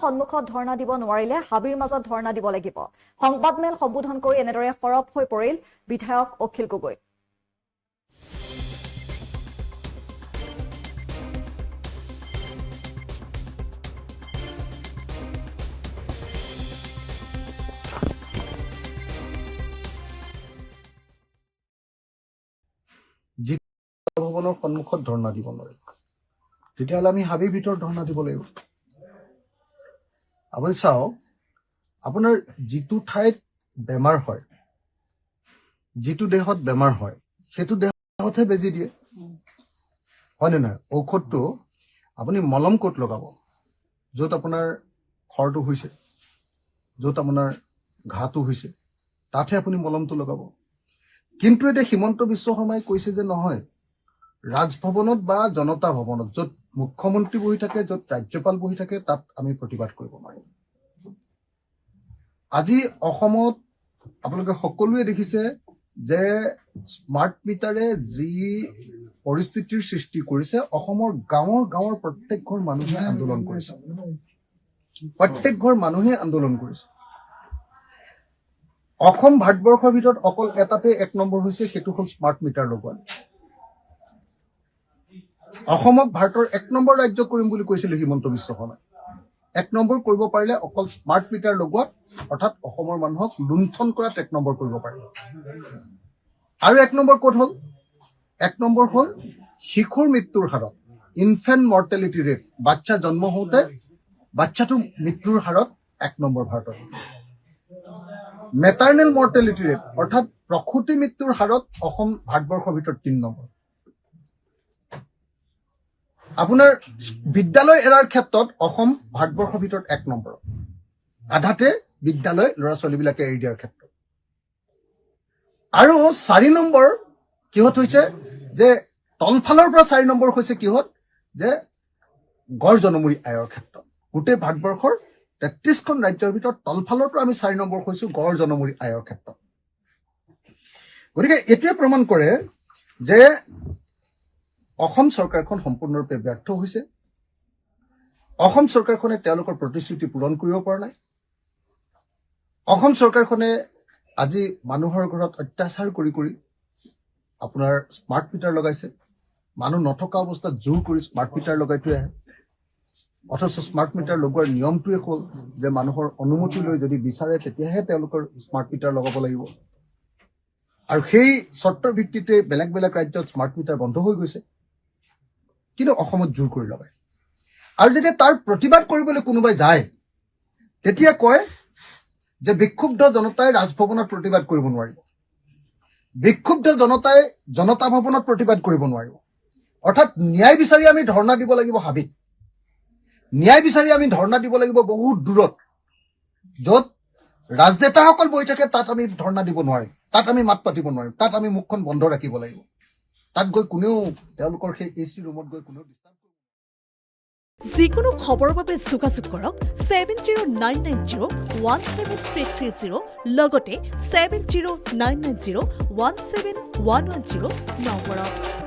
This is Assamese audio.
সন্মুখত ধৰ্ণা দিব নোৱাৰিলে হাবিৰ মাজত ধৰ্ণা দিব লাগিব সংবাদমেল সম্বোধন কৰি এনেদৰে সৰব হৈ পৰিল বিধায়ক অখিল গগৈ ভৱনৰ সন্মুখত ধৰ্ণা দিব নোৱাৰিম তেতিয়াহ'লে আমি হাবিৰ ভিতৰত ধৰ্ণা দিব লাগিব আপুনি চাওক আপোনাৰ যিটো ঠাইত বেমাৰ হয় যিটো দেহত বেমাৰ হয় সেইটো দেহতহে বেজি দিয়ে হয়নে নহয় ঔষধটো আপুনি মলম ক'ত লগাব য'ত আপোনাৰ খৰটো হৈছে য'ত আপোনাৰ ঘাঁটো হৈছে তাতহে আপুনি মলমটো লগাব কিন্তু এতিয়া হিমন্ত বিশ্ব শৰ্মাই কৈছে যে নহয় ৰাজভৱনত বা জনতা ভৱনত য'ত মুখ্যমন্ত্ৰী বহি থাকে য'ত ৰাজ্যপাল বহি থাকে তাত আমি প্ৰতিবাদ কৰিব পাৰিম আজি অসমত আপোনালোকে সকলোৱে দেখিছে যে স্মাৰ্ট মিটাৰে যি পৰিস্থিতিৰ সৃষ্টি কৰিছে অসমৰ গাঁৱৰ প্ৰত্যেক ঘৰ মানুহে আন্দোলন কৰিছে প্ৰত্যেক ঘৰ মানুহে আন্দোলন কৰিছে অসম ভাৰতবৰ্ষৰ ভিতৰত অকল এটাতে 1 নম্বৰ হৈছে সেইটো হ'ল স্মাৰ্ট মিটাৰ লগোৱা অসমক ভাৰতৰ 1 নম্বৰ ৰাজ্য কৰিম বুলি কৈছিল হিমন্ত বিশ্ব শৰ্মাই 1 নম্বৰ কৰিব পাৰিলে অকল স্মাৰ্ট মিটাৰ লগোৱাত অৰ্থাৎ অসমৰ মানুহক লুণ্ঠন কৰাত 1 নম্বৰ কৰিব পাৰিব আৰু 1 নম্বৰ ক'ত হ'ল 1 নম্বৰ হ'ল শিশুৰ মৃত্যুৰ হাৰত ইনফেন্ট মৰ্টেলিটি ৰেট বাচ্চা জন্ম হওঁতে বাচ্চাটো মৃত্যুৰ হাৰত 1 নম্বৰ ভাৰতত মেটাৰনেল মৰ্টেলিটি ৰেট অৰ্থাৎ প্ৰসূতি মৃত্যুৰ হাৰত অসম ভাৰতবৰ্ষৰ ভিতৰত 3 নম্বৰ আপোনাৰ বিদ্যালয় এৰাৰ ক্ষেত্ৰত অসম ভাৰতবৰ্ষৰ ভিতৰত 1 নম্বৰ আধাতে বিদ্যালয় ল'ৰা ছোৱালীবিলাকে এৰি দিয়াৰ ক্ষেত্ৰত আৰু 4 নম্বৰ কিহত হৈছে যে তলফালৰ পৰা 4 নম্বৰ হৈছে কিহত যে গড় জনমূৰি আয়ৰ ক্ষেত্ৰত গোটেই ভাৰতবৰ্ষৰ 33খন ৰাজ্যৰ ভিতৰত তলফালৰ পৰা আমি 4 নম্বৰ হৈছো গড় জনমূৰি আয়ৰ ক্ষেত্ৰত গতিকে এইটোৱে প্ৰমাণ কৰে যে অসম চৰকাৰখন সম্পূৰ্ণৰূপে ব্যৰ্থ হৈছে অসম চৰকাৰখনে তেওঁলোকৰ প্ৰতিশ্ৰুতি পূৰণ কৰিব পৰা নাই অসম চৰকাৰখনে আজি মানুহৰ ঘৰত অত্যাচাৰ কৰি আপোনাৰ স্মাৰ্ট মিটাৰ লগাইছে মানুহ নথকা অৱস্থাত জোৰ কৰি স্মাৰ্ট মিটাৰ লগাই থৈ আহে অথচ স্মাৰ্ট মিটাৰ লগোৱাৰ নিয়মটোৱে হ'ল যে মানুহৰ অনুমতি লৈ যদি বিচাৰে তেতিয়াহে তেওঁলোকৰ স্মাৰ্ট মিটাৰ লগাব লাগিব আৰু সেই চৰ্তৰ ভিত্তিতে বেলেগ বেলেগ ৰাজ্যত স্মাৰ্ট মিটাৰ বন্ধ হৈ গৈছে কিন্তু অসমত জোৰ কৰি লগায় আৰু যেতিয়া তাৰ প্ৰতিবাদ কৰিবলৈ কোনোবাই যায় তেতিয়া কয় যে বিক্ষুব্ধ জনতাই ৰাজভৱনত প্ৰতিবাদ কৰিব নোৱাৰিব বিক্ষুব্ধ জনতাই জনতা ভৱনত প্ৰতিবাদ কৰিব নোৱাৰিব অৰ্থাৎ ন্যায় বিচাৰি আমি ধৰ্ণা দিব লাগিব হাবিত ন্যায় বিচাৰি আমি ধৰ্ণা দিব লাগিব বহুত দূৰত য'ত ৰাজনেতাসকল বহি থাকে তাত আমি ধৰ্ণা দিব নোৱাৰিম তাত আমি মাত পাতিব নোৱাৰিম তাত আমি মুখখন বন্ধ ৰাখিব লাগিব তাত গৈ কোনেও তেওঁলোকৰ সেই এচি ৰুমত গৈ কোনেও ডিষ্টাৰ্ব যিকোনো খবৰৰ বাবে যোগাযোগ কৰক 7099017330 লগতে 7099017110 নম্বৰত